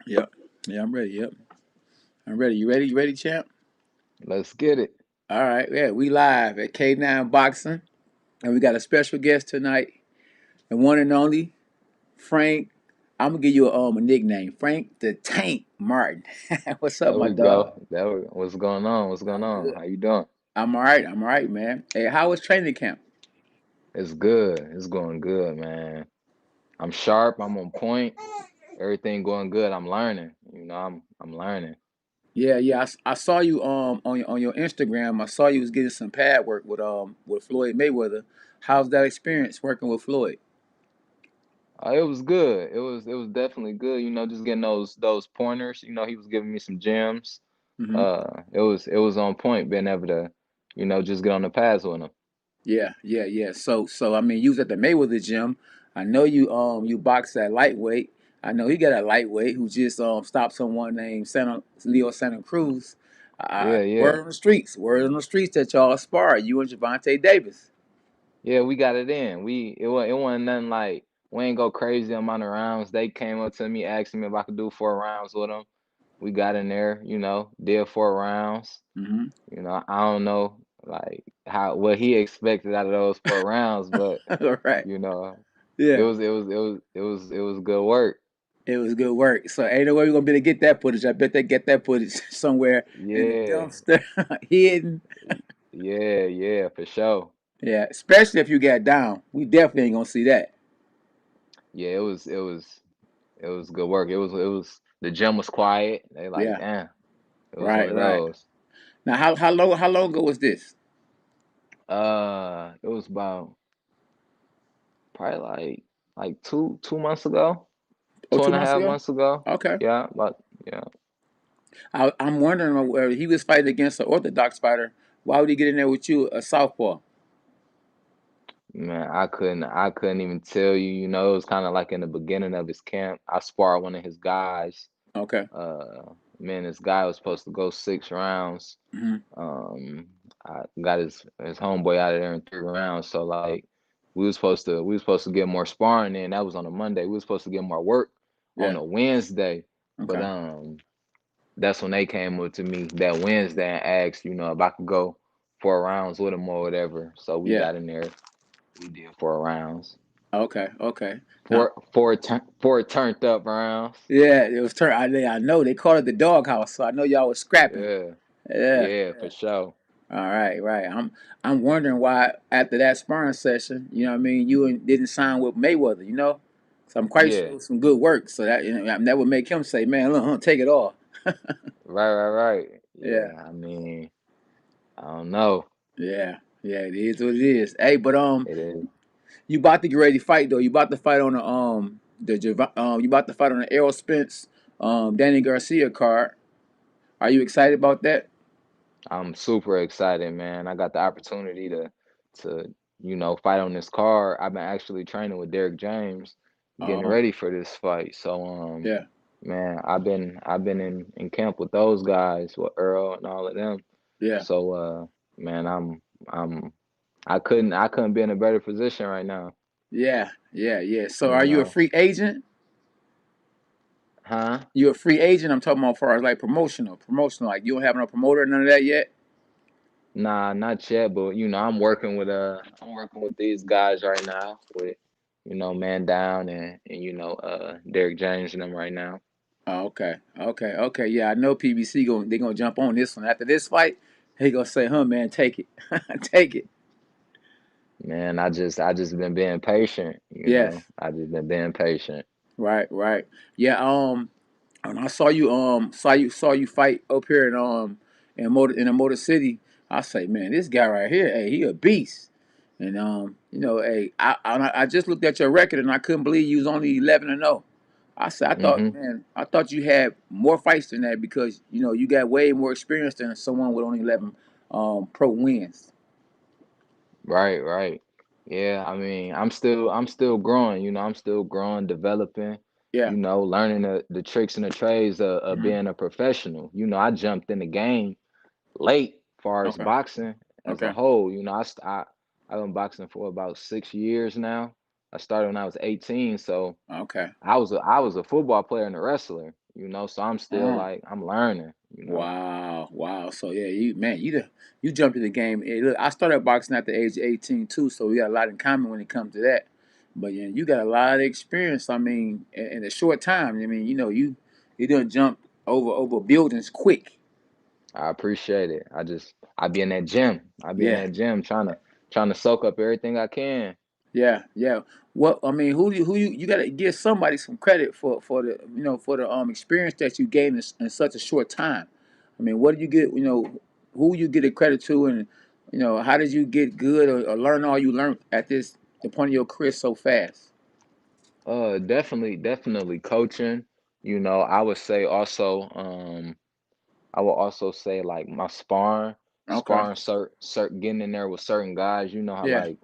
Yep. Yeah, I'm ready. Yep. I'm ready. You ready? You ready, champ? Let's get it. All right. Yeah, we live at K9 Boxing, and we got a special guest tonight, the one and only Frank. I'm gonna give you a nickname, Frank the Tank Martin. What's up, There my we dog? go. What's going on? What's going I'm on? good. How you doing? I'm all right. I'm all right, man. Hey, how was training camp? It's good. It's going good, man. I'm sharp. I'm on point. Everything going good. I'm learning. I'm learning. Yeah, yeah. I saw you on your Instagram. I saw you was getting some pad work with Floyd Mayweather. How's that experience working with Floyd? It was good. It was definitely good. Just getting those pointers. He was giving me some gems. Hmm. It was on point being able to, just get on the pads with him. Yeah, yeah, yeah. So I mean, you was at the Mayweather gym. I know you box at lightweight. I know he got a lightweight who just stopped someone named Santa Cruz. Yeah, yeah. Word on the streets that y'all spar, you and Javante Davis. Yeah, we got it in. It wasn't nothing like we ain't go crazy amount of rounds. They came up to me asking me if I could do 4 rounds with them. We got in there, did 4 rounds. Hmm. I don't know like how what he expected out of those 4 rounds, but All right. you know, it Yeah, was it was it was it was it was good work. it was good work. So ain't no way we're gonna be able to get that footage. I bet they get that footage somewhere in the Yeah, dumpster, hidden. yeah, for sure. Yeah, especially if you got down. We definitely ain't gonna see that. Yeah, it was good work. It was the gym was quiet. They like, Yeah, damn, it was one right, of right. those. Now, how long ago was this? It was about probably like two months ago, Oh, two two and a months half ago. months ago. Okay. Yeah, but yeah, I'm wondering where he was fighting against an orthodox fighter. Why would he get in there with you, a southpaw? man, I couldn't even tell you. It was kind of like in the beginning of his camp. I sparred one of his guys. Okay. Man, this guy was supposed to go 6 rounds. Hmm. Um, I got his homeboy out of there in 3 rounds. So like, we was supposed to get more sparring in. That was on a Monday. We was supposed to get more work on Yeah. a Wednesday, but Okay. that's when they came up to me that Wednesday and asked, if I could go 4 rounds with them or whatever. So we Yeah. got in there. We did 4 rounds. Okay. Okay. Now, Four turned up rounds. yeah, it was turn. I know they called it the doghouse, so I know y'all was scrapping. Yeah, Yeah. yeah, Yeah. for sure. All right. Right. I'm wondering why after that sparring session, you know what I mean, didn't sign with Mayweather. So I'm quite sure Yeah, it was some good work. So that would make him say, "Man, look, take it all." right. Yeah. Yeah, I mean, I don't know. Yeah, yeah, it is what it is. Hey, but It is. you about to get ready to fight though. You about to fight on you about to fight on the Errol Spence, Danny Garcia card. Are you excited about that? I'm super excited, man. I got the opportunity to fight on this card. I've been actually training with Derek James, getting Oh, ready for this fight. So, yeah, man, I've been in camp with those guys, with Earl and all of them. yeah, So, man, I'm I couldn't be in a better position right now. yeah, yeah, yeah. So, You are you a know, free agent? huh? You a free agent? I'm talking about as far as like promotional. Like you don't have no promoter, none of that yet. Nah, not yet, but I'm working with these guys right now with Man Down and Derek James and them right now. Oh, okay, okay, okay. Yeah, I know PBC they gonna jump on this one after this fight. He gonna say, "Huh, man, take it, take it." Man, I just been being patient, Yes. I just been being patient. Right, right. Yeah, when I saw you fight up here in the Motor City, I say, man, this guy right here, hey, he a beast. And hey, I just looked at your record and I couldn't believe you was only 11-0. Hmm. I thought you had more fights than that because you got way more experience than someone with only 11 pro wins. Right. Yeah, I mean, I'm still growing, I'm still growing, developing, Yeah. learning the tricks and the trades of Hmm. being a professional. I jumped in the game late far as Okay. boxing as a Okay. whole. I've been boxing for about 6 years now. I started when I was 18, so Okay. I was a football player and a wrestler. So I'm still Oh, like I'm learning. wow, wow. So yeah, you jumped in the game. Hey, look, I started boxing at the age of 18 too, so we got a lot in common when it comes to that. But yeah, you got a lot of experience. I mean, in a short time. I mean, you done jump over buildings quick. I appreciate it. I be in that gym. I be in Yeah, that gym trying yeah. to trying to soak up everything I can. Yeah, yeah. What I mean, who you got to give somebody some credit for the for the experience that you gained in such a short time. I mean, what did you get? Who you get a credit to, and how did you get good or learn all you learned at the point of your career so fast? Definitely coaching. I would say also, I would also say like my Okay. sparring, getting in there with certain guys. You know how Yeah. like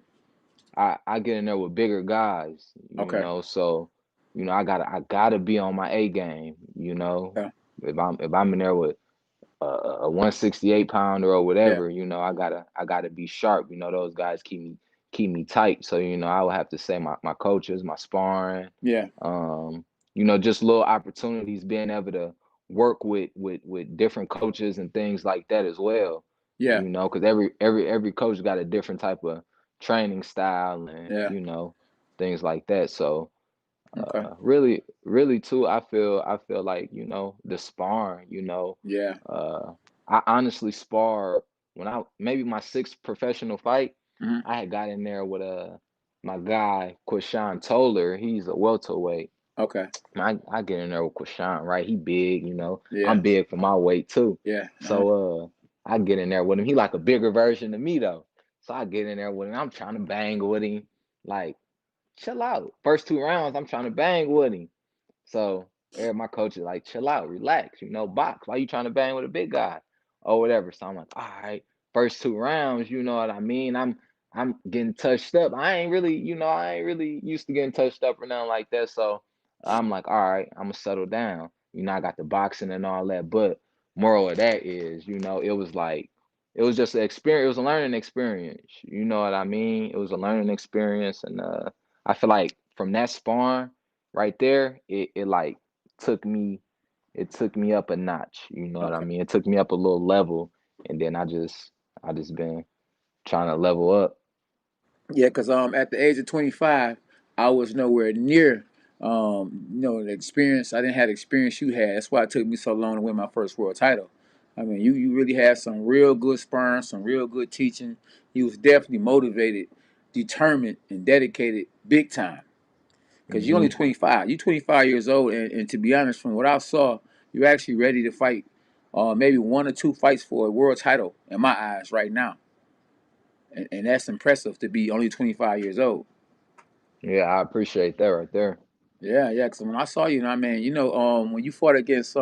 I get in there with bigger guys. Okay. So I gotta be on my A game. Yeah. If I'm in there with a 168 pounder or Yeah. whatever, I gotta be sharp. Those guys keep me tight. So I would have to say my coaches, my sparring, Yeah. um, just little opportunities, being able to work with different coaches and things like that as well. Yeah. Because every coach got a different type of training style and Yeah. things like that. So Okay. really too, I feel like the sparring, Yeah. uh I honestly spar when I maybe my sixth professional fight. Hmm. I had got in there with my guy Quashan Toller. He's a welterweight. Okay. I get in there with Quashan, right? He big, Yeah. I'm big for my weight too. Yeah. So I get in there with him. He like a bigger version of me though. So I get in there with him. I'm trying to bang with him. Like, chill out. First two rounds, I'm trying to bang with him. So my coach is like, chill out, relax, box. Why you trying to bang with a big guy? Or whatever. So I'm like, all right, first two rounds, you know what I mean? I'm getting touched up. I ain't really used to getting touched up or nothing like that. So I'm like, all right, I'm gonna settle down. I got the boxing and all that. But moral of that is, it was like it was just an experience, it was a learning experience. You know what I mean? It was a learning experience and I feel like from that sparring right there, it like took me it took me up a notch, you know what I Okay. mean? It took me up a little level and then I just been trying to level up. Yeah, because at the age of 25, I was nowhere near the experience. I didn't have the experience you had. That's why it took me so long to win my first world title. I mean, you really had some real good sparring, some real good teaching. You was definitely motivated, determined, and dedicated big time. Because you're only Hmm. 25. You're 25 years old, and to be honest, from what I saw, you're actually ready to fight maybe one or two fights for a world title in my eyes right now. And that's impressive to be only 25 years old. Yeah, I appreciate that right there. Yeah, yeah. Because when I saw you, I mean, when you fought against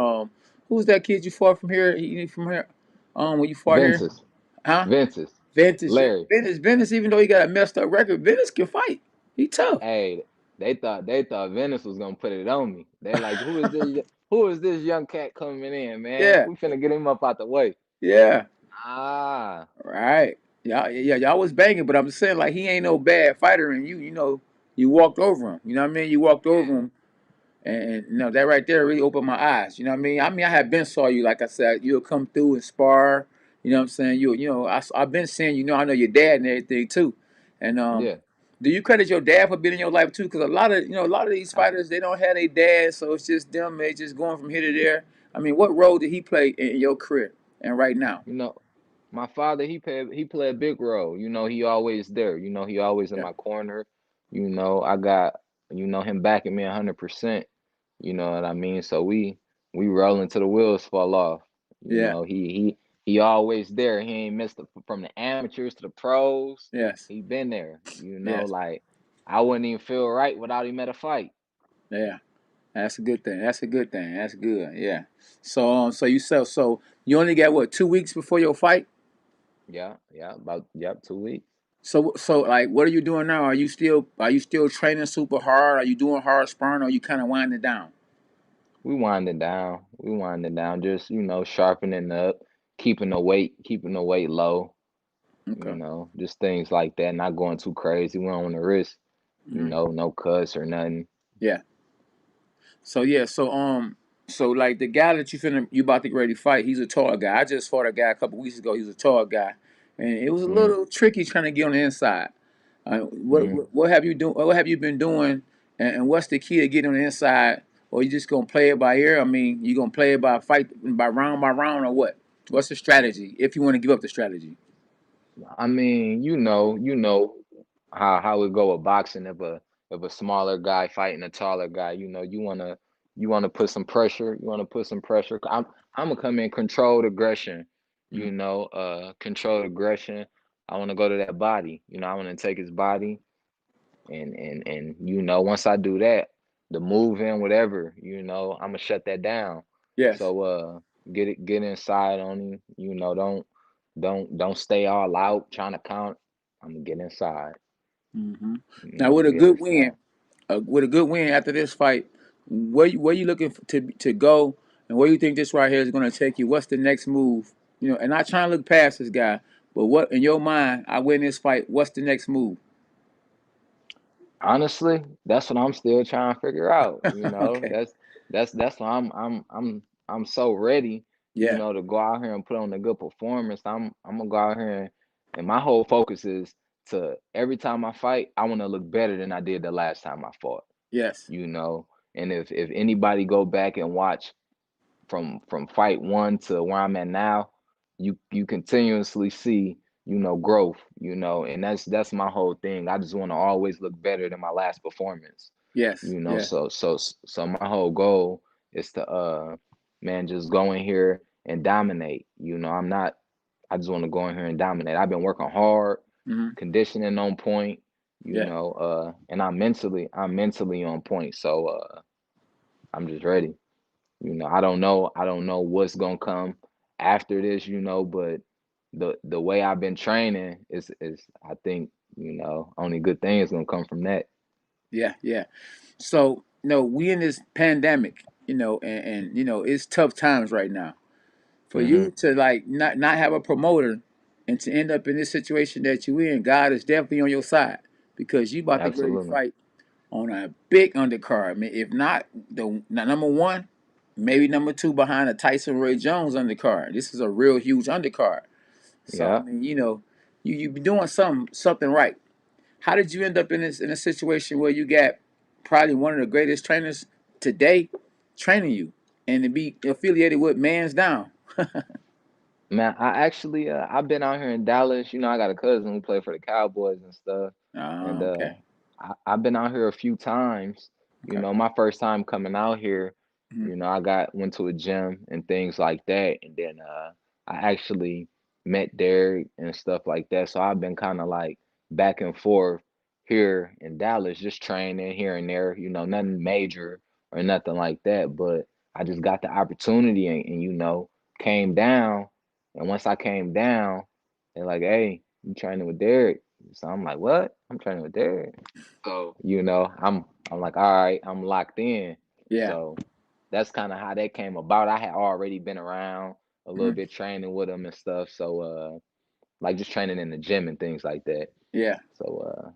who's that kid you fought from here? From here, when you fought here, Ventus. huh? Ventus. Ventus, yeah. Larry. Ventus. Even though he got a messed up record, Ventus can fight. He tough. Hey, they thought Venice was gonna put it on me. They like, who is this young cat coming in, man? Yeah, We finna get him up out the way. yeah. Ah, Right. Y'all, yeah, y'all was banging, but I'm just saying, like, he ain't no bad fighter, and you walked over him. You know what I mean? You walked over him, and that right there really opened my eyes. You know what I mean? I had been saw you, like I said, you'll come through and spar. You know what I'm saying? I've been seeing, I know your dad and everything too. And yeah. do you credit your dad for being in your life too? Because a lot of these I, fighters, they don't have a dad, so it's just them. They just going from here to there. I mean, what role did he play in your career and right now? you know, my father, he played a big role. He always there. He always in Yeah, my corner. I got him backing me 100%. You know what I mean? So we rolling till the wheels fall off. yeah, He always there. He ain't missed from the amateurs to the pros. yes, He been there. yes, Like I wouldn't even feel right without him at a fight. yeah. That's a good thing. That's a good thing. That's good. Yeah. So you only got what 2 weeks before your fight. Yeah, yeah, about yep, 2 weeks. So like, what are you doing now? Are you still training super hard? Are you doing hard sparring? Or are you kind of winding down? We winding down. We winding down. Just sharpening up, keeping the weight low. Okay. Just things like that. Not going too crazy. We don't want to risk, Hmm. no cuts or nothing. Yeah. So yeah. So So like the guy that you about to get ready to fight, he's a tall guy. I just fought a guy a couple weeks ago. He was a tall guy, and it was a Mm, little tricky trying to get on the inside. What, mm. what have you do? What have you been doing? And what's the key to getting on the inside? Or you just gonna play it by ear? I mean, you gonna play it by fight by round, or what? What's the strategy if you want to give up the strategy? I mean, you know how it go with boxing. If a smaller guy fighting a taller guy, you wanna put some pressure. You wanna put some pressure. I'm gonna come in controlled aggression. Mm-hmm. Controlled aggression. I wanna go to that body. I wanna take his body, and once I do that, the moving whatever, I'm gonna shut that down. Yes. So get inside on him. Don't stay all out trying to count. I'm gonna get inside. Hmm. Now with a Get good inside. win, with a good win after this fight, where you looking to go, and where you think this right here is going to take you? What's the next move? And not trying to look past this guy, but what in your mind? I win this fight. What's the next move? Honestly, that's what I'm still trying to figure out. Okay. That's why I'm so ready, Yeah. to go out here and put on a good performance. I'm gonna go out here and my whole focus is to every time I fight, I want to look better than I did the last time I fought. Yes. You know, and if anybody go back and watch from fight one to where I'm at now, you continuously see, growth, and that's my whole thing. I just want to always look better than my last performance. Yes. Yeah. So my whole goal is to man, just go in here and dominate. I just want to go in here and dominate. I've been working hard, Hmm. conditioning on point, Yeah. and I'm mentally on point. So I'm just ready. I don't know what's gonna come after this, but the way I've been training is I think, only good things gonna come from that. Yeah. Yeah. So we in this pandemic, and it's tough times right now. For Hmm. you to like not have a promoter and to end up in this situation that you in, God is definitely on your side because you about to get ready to Absolutely. fight on a big undercard. I mean, if not the number one, maybe number two behind a Tyson Ray Jones undercard. This is a real huge undercard. So I Yeah. mean, you've been doing something right. How did you end up in a situation where you got probably one of the greatest trainers today training you and to be affiliated with Man's Down? Man, I've been out here in Dallas. I got a cousin who played for the Cowboys and stuff, and Oh, okay. I've been out here a few times. Okay. My first time coming out here, Mhm. I went to a gym and things like that, and then I actually met Derek and stuff like that. So I've been kind of like back and forth here in Dallas, just training here and there. Nothing major or nothing like that, but I just got the opportunity and came down. And once I came down, they're like, "Hey, you training with Derek?" So I'm like, "What? I'm training with Derek." So, I'm like, "All right, I'm locked in." Yeah. So that's kind of how that came about. I had already been around a little Mhm. bit training with them and stuff. So like just training in the gym and things like that. Yeah. So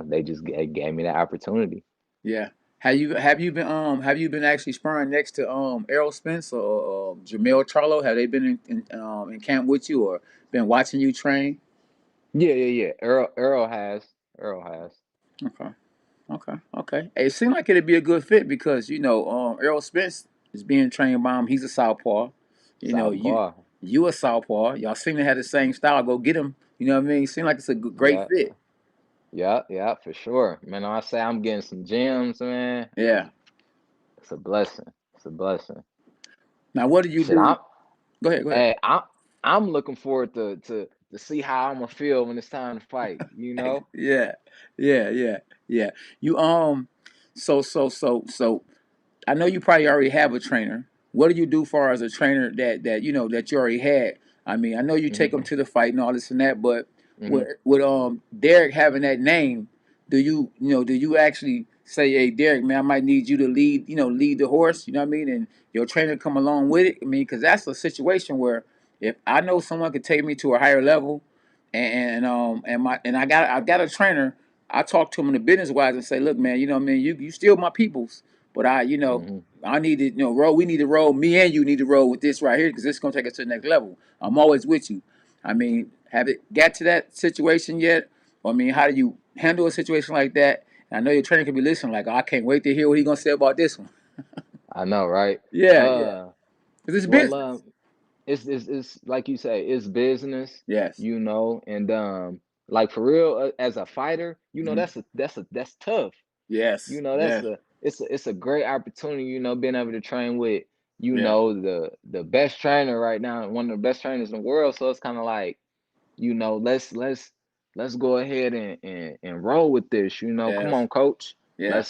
they just gave me that opportunity. Yeah. Have you been actually sparring next to Errol Spence or Jamel Charlo? Have they been in camp with you or been watching you train? Yeah, yeah, yeah. Earl has. Okay. Okay. Okay. Hey, it seemed like it'd be a good fit because Errol Spence is being trained by him. He's a southpaw. You know you Southpaw. you a southpaw. Y'all seem to have the same style. Go get him. You know what I mean? Seem like it's a great Yeah, fit. yeah, yeah, for sure. Man, when I say I'm getting some gems, man, Yeah. it's a blessing. It's a blessing. Now, what do you Shit, do? Go ahead. Go ahead. hey, I'm looking forward to see how I'm gonna feel when it's time to fight. Yeah. Yeah. Yeah. Yeah. You so I know you probably already have a trainer. What do you do far as a trainer that you already had? I mean, I know you take Hmm. them to the fight and all this and that, but with Hmm. with Derek having that name, do you actually say, hey Derek, man, I might need you to lead the horse, you know what I mean, and your trainer come along with it. I mean, because that's a situation where if I know someone could take me to a higher level, and I got a trainer, I talk to him in the business wise and say, look, man, you know what I mean, you still my peoples. but Hmm. I need to, roll. We need to roll. Me and you need to roll with this right here because it's gonna take us to the next level. I'm always with you. I mean, have it got to that situation yet? I mean, how do you handle a situation like that? And I know your trainer could be listening, like, oh, I can't wait to hear what he gonna say about this one. I know, right? Yeah, yeah, Uh, because it's well, business. it's like you say, it's business, Yes. and like for real, as a fighter, Hmm. that's tough. Yes. That's Yes. it's a great opportunity, being able to train with, Yeah. the best trainer right now, one of the best trainers in the world. So it's kind of like, let's go ahead and roll with this. Come Yes. on, coach. Yeah.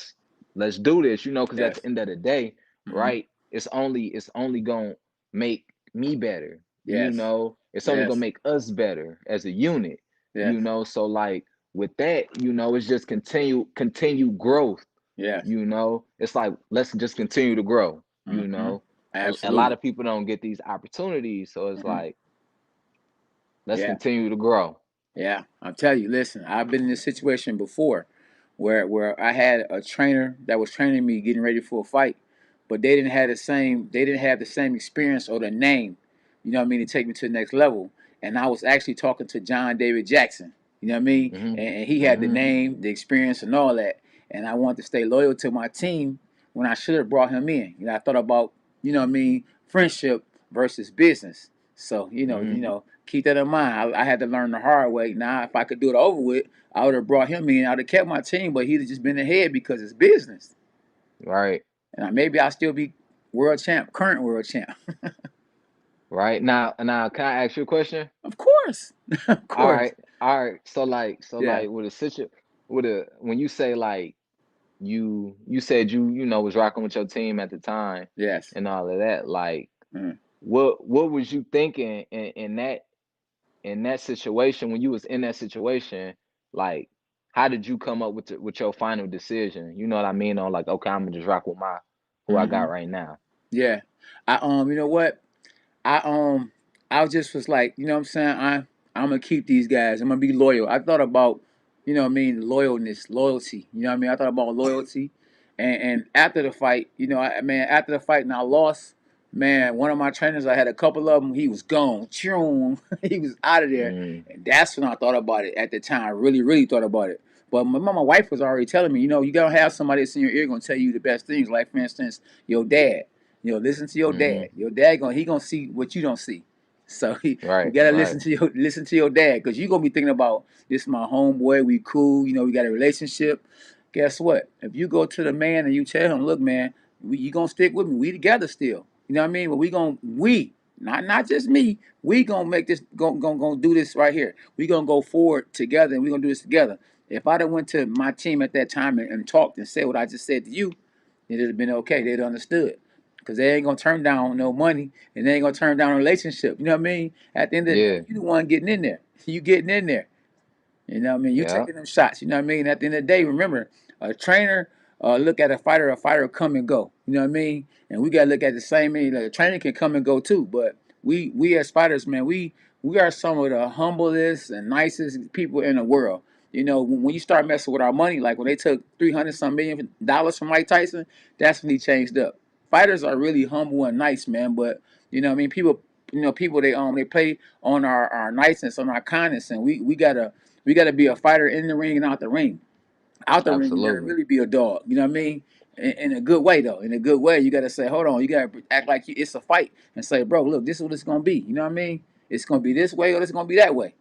Let's do this. Because at Yes. the end of the day, Hmm. right? It's only gonna make me better. Yes. It's only gonna Yes. make us better as a unit. Yes. So like with that, it's just continue growth. Yes. It's like let's just continue to grow. Hmm. A lot Absolutely. of people don't get these opportunities, so it's Hmm. like let's Yeah. continue to grow. Yeah, I'll tell you. Listen, I've been in this situation before, where I had a trainer that was training me, getting ready for a fight, but they didn't have the same experience or the name, you know what I mean, to take me to the next level. And I was actually talking to John David Jackson, you know what I mean, Mhm. and he had the Mhm. name, the experience, and all that. And I wanted to stay loyal to my team when I should have brought him in. I thought about, what I mean, friendship versus business. So Mhm. keep that in mind. I had to learn the hard way. Now, if I could do it over with, I would have brought him in. I would have kept my team, but he'd have just been ahead because it's business. Right. And maybe I'll still be world champ, current world champ. Right. Now, can I ask you a question? Of course, of All course. right. All right. Yeah. With a when you say like you said was rocking with your team at the time Yes. and all of that, like Mm. what was you thinking in that situation when you was in that situation? Like, how did you come up with your final decision? You know what I mean? On like, okay, I'm gonna just rock with my who I got Hmm. right now. Yeah. You know what? I I was like, you know what I'm saying? I'm gonna keep these guys. I'm gonna be loyal. I thought about, what I mean, loyalty. You know what I mean? I thought about loyalty. And after the fight, after the fight and I lost, man, one of my trainers, I had a couple of them, he was gone. Choom. He was out of there. Mm, And that's when I thought about it at the time. I really, really thought about it. But my wife was already telling me, you gotta have somebody that's in your ear gonna tell you the best things. Like for instance, your dad. Listen to your dad. mhm. Your dad gonna see what you don't see. So you Right, gotta right. listen to your dad because you gonna be thinking about this. My homeboy, we cool. We got a relationship. Guess what? If you go to the man and you tell him, look, man, you gonna stick with me. We together still. You know what I mean? But we not just me. We gonna make this gonna do this right here. We gonna go forward together and we gonna do this together. If I'd have went to my team at that time and talked and said what I just said to you, it'd have been okay. They'd have understood. Because they ain't gonna turn down no money and they ain't gonna turn down a relationship. You know what I mean? At the end of the day, Yeah, you the one getting in there. You getting in there. You know what I mean? You yeah. taking them shots. You know what I mean? At the end of the day, remember, a trainer look at a fighter come and go. You know what I mean? And we gotta look at the same thing. Like, a trainer can come and go too, but we as fighters, man, we are some of the humblest and nicest people in the world. When you start messing with our money, like when they took 300 some $1 million from Mike Tyson, that's when he changed up. Fighters are really humble and nice, man. But what I mean, people they play on our niceness, on our kindness, and we gotta be a fighter in the ring and out the ring. Out the ring, you gotta Absolutely. really be a dog. You know what I mean? In a good way, though. In a good way, you gotta say, "Hold on." You gotta act like it's a fight and say, "Bro, look, this is what it's gonna be." You know what I mean? It's gonna be this way or it's gonna be that way.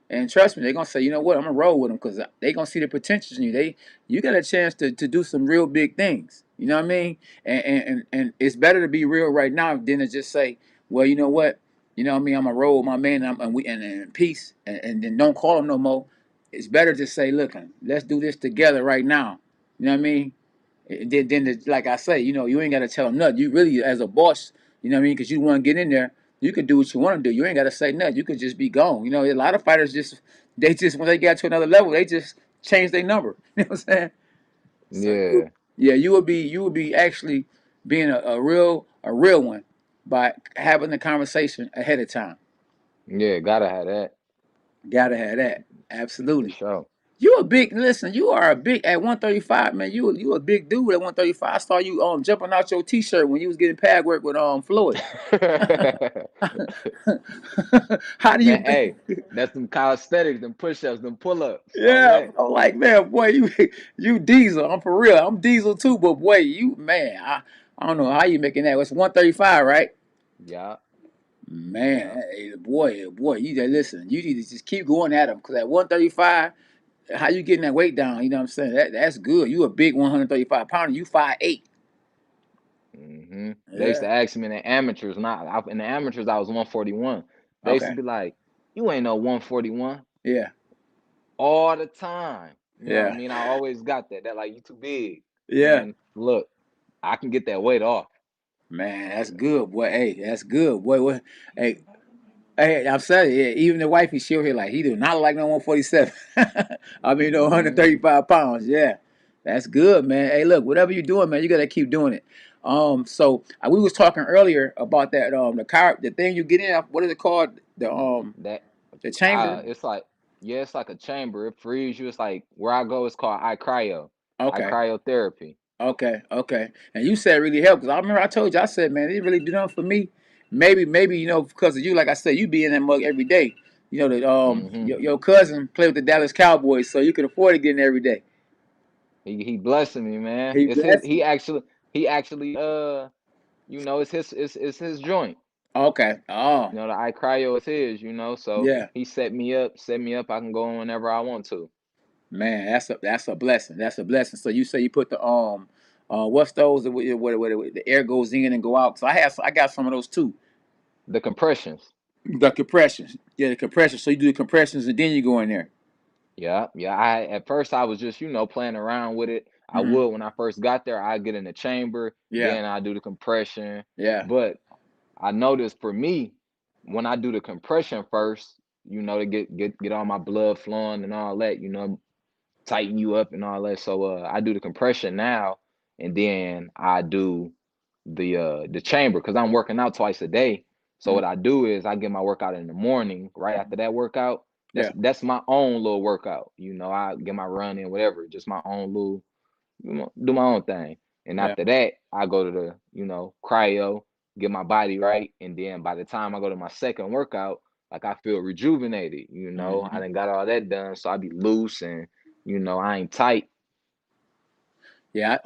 And trust me, they're gonna say, "You know what? I'm gonna roll with them because they gonna see the potential in you. You got a chance to do some real big things. You know what I mean? And it's better to be real right now than to just say, "Well, you know what? You know what I mean? I'm gonna roll with my man and peace and then don't call him no more." It's better to say, look, let's do this together right now. You know what I mean? Like I say, you ain't got to tell them nothing. You really, as a boss, you know what I mean? Because you want to get in there, you can do what you want to do. You ain't got to say nothing. You could just be gone. A lot of fighters when they get to another level, they just change their number. You know what I'm saying? So Yeah, yeah, you would be actually being a real one by having the conversation ahead of time. yeah. Gotta have that Gotta have that. for Absolutely. sure. You a big listen. You are a big at 135, man. You a big dude at 135. I saw you jumping out your t-shirt when you was getting pad work with Floyd. How do Man, you? hey, that's them calisthenics, them push-ups, them pull-ups, all Yeah, that. I'm like, man, boy, you diesel. I'm for real. I'm diesel too, but boy, you man, I don't know how you making that. It's 135, right? Yeah, yeah. Man, hey, boy, you just listen. You need to just keep going at them because at 135, how you getting that weight down? You know what I'm saying? That's good. You a big 135 pounder. You 5'8". They used Yeah. to ask me in the amateurs, in the amateurs I was 141. They used to Okay. be like, "You ain't no 141." Yeah. All the time. You know what I Yeah. mean? I always got that. That like you too big. Yeah. Man, look, I can get that weight off. Man, that's good, boy. Hey, that's good, boy. Hey, hey, I'm saying, yeah, even the wifey, she'll hear like he do not like no 147. I mean, no hmm 135 pounds. Yeah, that's good, man. Hey, look, whatever you're doing, man, you gotta keep doing it. So we was talking earlier about that the thing you get in. What is it called? That The chamber. it's like yeah, it's like a chamber. It frees you. It's like where I go. It's called I Okay. cryotherapy. Okay, okay. And you said it really helped because I remember I told you I said, man, it really do nothing for me. Maybe because of you, like I said, you be in that mug every day. You know that hmm your cousin played with the Dallas Cowboys, so you can afford to get in every day. He blessing me, man. He It's his. blessed you. He actually it's his joint. Okay. Oh, You know, the iCryo is his, so yeah, he set me up, I can go in whenever I want to. man, that's a blessing. That's a blessing. So you say you put the what's those where the air goes in and go out? So I got some of those too. The compressions. The compressions, yeah, the compressions. So you do the compressions and then you go in there. Yeah, yeah. I At first I was just, playing around with it. I Hmm. would when I first got there, I get in the chamber, Yeah, then I do the compression. yeah. But I noticed for me, when I do the compression first, to get all my blood flowing and all that, tighten you up and all that. So I do the compression now, and then I do the chamber because I'm working out twice a day. So Mhm. what I do is I get my workout in the morning. Right after that workout, Yeah. that's my own little workout. I get my run in, whatever, just my own little, do my own thing. And Yeah. after that, I go to the cryo, get my body right, and then by the time I go to my second workout, like I feel rejuvenated. I Hmm. done got all that done, so I be loose and I ain't tight. Yeah.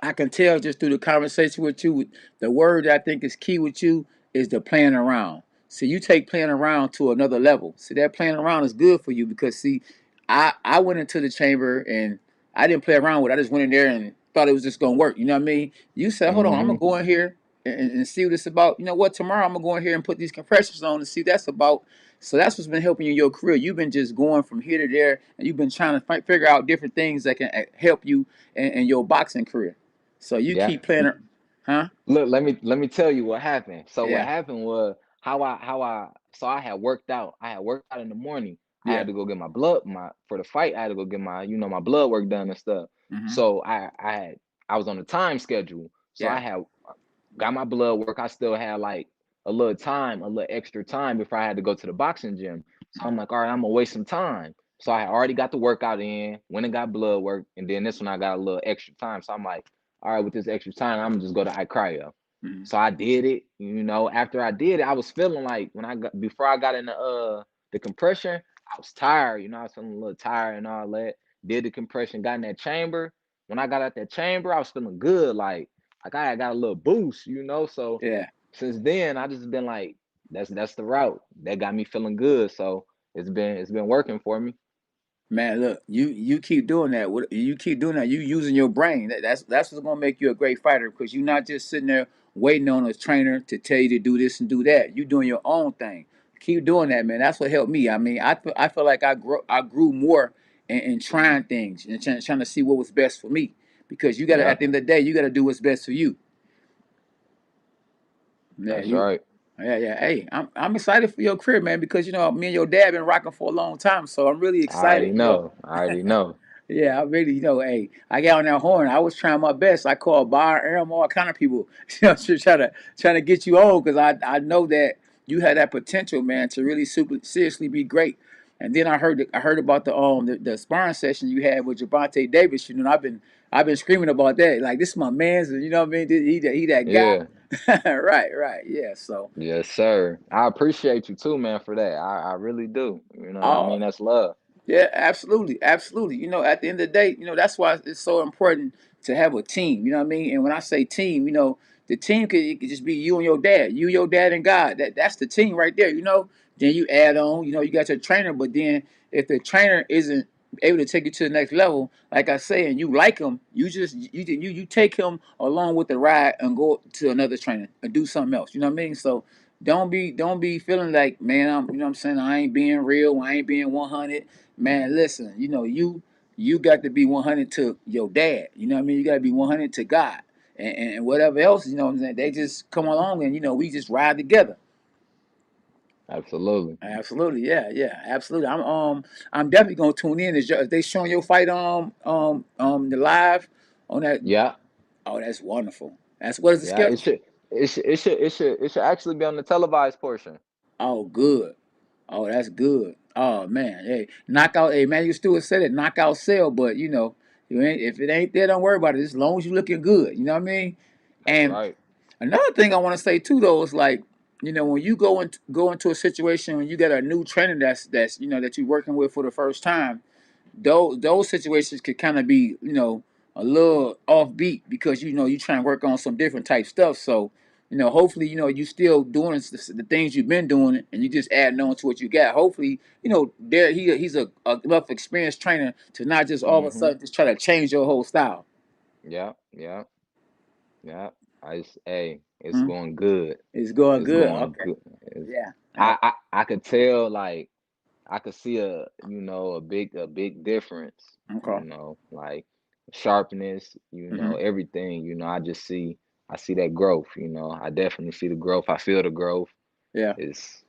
I can tell just through the conversation with you, the word that I think is key with you is the playing around. See, you take playing around to another level. See, that playing around is good for you because see, I went into the chamber and I didn't play around with it. I just went in there and thought it was just gonna work. You know what I mean? You said, hold on, I'm gonna hmm go in here and see what it's about. You know what? Tomorrow I'm gonna go in here and put these compressions on and see what that's about. So that's what's been helping you in your career. You've been just going from here to there, and you've been trying to figure out different things that can help you in your boxing career. So you Yeah. keep playing, huh? Look, let me tell you what happened. So what Yeah, happened was so I had worked out. I had worked out in the morning. I yeah. had to go get my blood my for the fight. I had to go get my blood work done and stuff. Hmm. So I was on the time schedule. So I Yeah. had got my blood work. I still had like a little extra time before I had to go to the boxing gym. So I'm like, all right, I'm gonna waste some time. So I had already got the workout in, went and got blood work, and then this one I got a little extra time. So I'm like, all right, with this extra time, I'm gonna just go to iCryo. Hmm. So I did it. After I did it, I was feeling like before I got in the compression, I was tired. I was feeling a little tired and all that. Did the compression, got in that chamber. When I got out that chamber, I was feeling good. Like I had got a little boost. So Yeah. since then, I just been like, that's the route that got me feeling good. So it's been working for me. Man, look, you keep doing that. You keep doing that. You using your brain. That's what's gonna make you a great fighter because you're not just sitting there waiting on a trainer to tell you to do this and do that. You doing your own thing. Keep doing that, man. That's what helped me. I mean, I feel like I grew more in trying things and trying to see what was best for me because you got to Yeah, at the end of the day you got to do what's best for you. Yeah, that's you. right. Yeah, yeah. Hey, I'm excited for your career, man, because me and your dad been rocking for a long time, so I'm really I already excited. know. I already know. Yeah, I really, hey, I got on that horn. I was trying my best. I called Bar, Aram, all kind of people, trying to get you on because I know that you had that potential, man, to really super seriously be great. And then I heard about the sparring session you had with Javante Davis. You know, I've been screaming about that. Like this is my man's. You know what I mean? He that guy. Yeah. Right, right. Yeah. So Yes, sir. I appreciate you too, man, for that. I really do. You know what I all mean? That's love. yeah, absolutely, absolutely. You know, at the end of the day, you know, that's why it's so important to have a team. You know what I mean? And when I say team, you know, the team could, it could just be you and your dad, and God. That's the team right there. You know. Then you add on, you know, you got your trainer, but then if the trainer isn't able to take you to the next level, like I say, and you like him, you take him along with the ride and go to another trainer and do something else. You know what I mean? So don't be feeling like, man, you know what I'm saying, I ain't being real, I ain't being 100. Man, listen, you know, you got to be 100 to your dad. You know what I mean? You got to be 100 to God. And whatever else, you know what I'm saying? They just come along and, you know, we just ride together. Absolutely. Absolutely, yeah, yeah, absolutely. I'm definitely gonna tune in. Is they showing your fight the live on that? Yeah. Oh, that's wonderful. That's what is the Yeah. schedule? It should actually be on the televised portion. Oh, good. Oh, that's good. Oh man, hey, knockout. Hey, Matthew Stewart said it. Knockout sale, but you know, you ain't if it ain't there, don't worry about it. As long as you looking good, you know what I mean. That's And right. another thing I want to say too, though, is like, you know, when you go into a situation when you got a new trainer that's you know that you're working with for the first time, those situations could kind of be, you know, a little offbeat because you know you trying to work on some different type stuff. So, you know, hopefully, you know, you still doing the things you've been doing, and you just adding on to what you got. Hopefully, you know, he's a enough experienced trainer to not just all of a Mm-hmm. sudden just try to change your whole style. Yeah. Yeah. Yeah. Hey, it's Hmm? going good. It's going It's good. going Okay. good. It's, Yeah. I could tell, like, I could see a big difference, Okay. like sharpness, Hmm. everything, I see that growth, I definitely see the growth. I feel the growth. Yeah. It's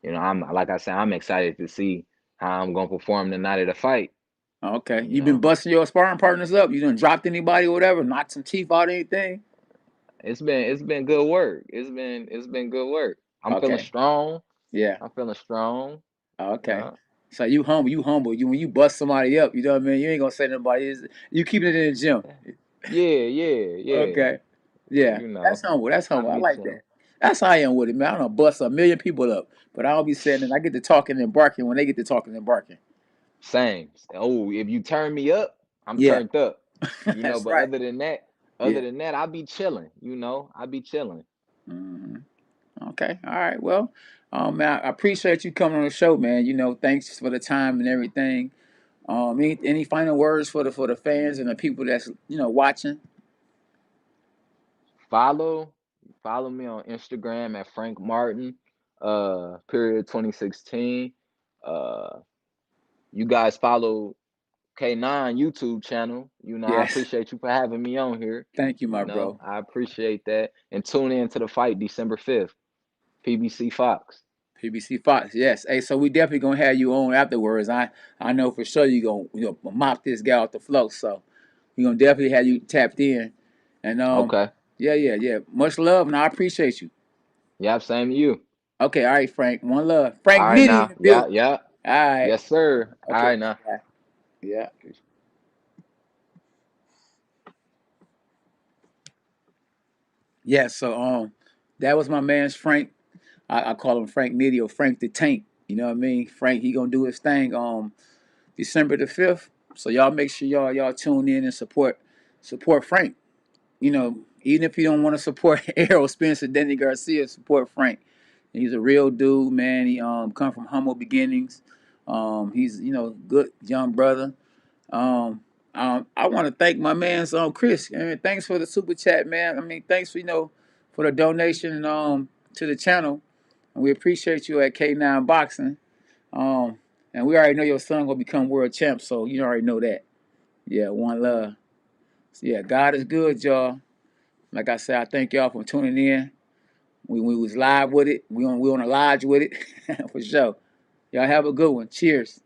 I'm like I said, I'm excited to see how I'm gonna perform the night of the fight, Okay. you You been know. busting your sparring partners up? You done dropped anybody or whatever? Knocked some teeth out, anything? It's been good work. It's been good work. I'm feeling Okay. strong. Yeah. I'm feeling strong. Okay. Yeah. So you humble, you humble. You when you bust somebody up, you know what I mean. You ain't gonna say to nobody. You keeping it in the gym. Yeah, yeah, yeah. Okay. Yeah, You that's know, humble. That's I humble. I be like chilling. that. That's how I am with it, man. I don't bust a million people up, but I don't be saying that. I get to talking and barking when they get to talking and barking. Same. Oh, if you turn me up, I'm Yeah, turned up. that's But right. other Yeah. than that, I be chilling. I be chilling. Hmm. Okay. All right. Well, man, I appreciate you coming on the show, man. You know, thanks for the time and everything. Any final words for the fans and the people that's you know watching? Follow, follow me on Instagram at Frank Martin, period 2016. Uh, you guys follow K9 YouTube channel. I Yes. appreciate you for having me on here. Thank you, my bro. I appreciate that. And tune in to the fight December 5th, PBC Fox. PBC Fox. Yes. Hey, so we definitely gonna have you on afterwards. I know for sure you gonna mop this guy off the floor. So we gonna definitely have you tapped in. And Okay. yeah, yeah, yeah. Much love, and I appreciate you. Yep, same to you. Okay, all right, Frank. One love. All Frank right Nitty in now. the Yeah, building. yeah. All right. Yes, sir. All Okay, right bye now. bye. Yeah. Yeah. So that was my man's Frank. I call him Frank Nitty or Frank the Tank. You know what I mean? Frank, he gonna do his thing December the 5th. So y'all make sure y'all tune in and support Frank. You know, even if you don't want to support Errol Spence and Danny Garcia, support Frank. He's a real dude, man. He come from humble beginnings. He's you know good young brother. Um, I want to thank my man's Chris. I mean, thanks for the super chat, man. I mean, thanks for for the donation to the channel. And we appreciate you at K9 Boxing. Um, and we already know your son gonna become world champ, so you already know that. Yeah, one love. So yeah, God is good, y'all. Like I said, I thank y'all for tuning in. We was live with it. We on the lodge with it for sure. Y'all have a good one. Cheers.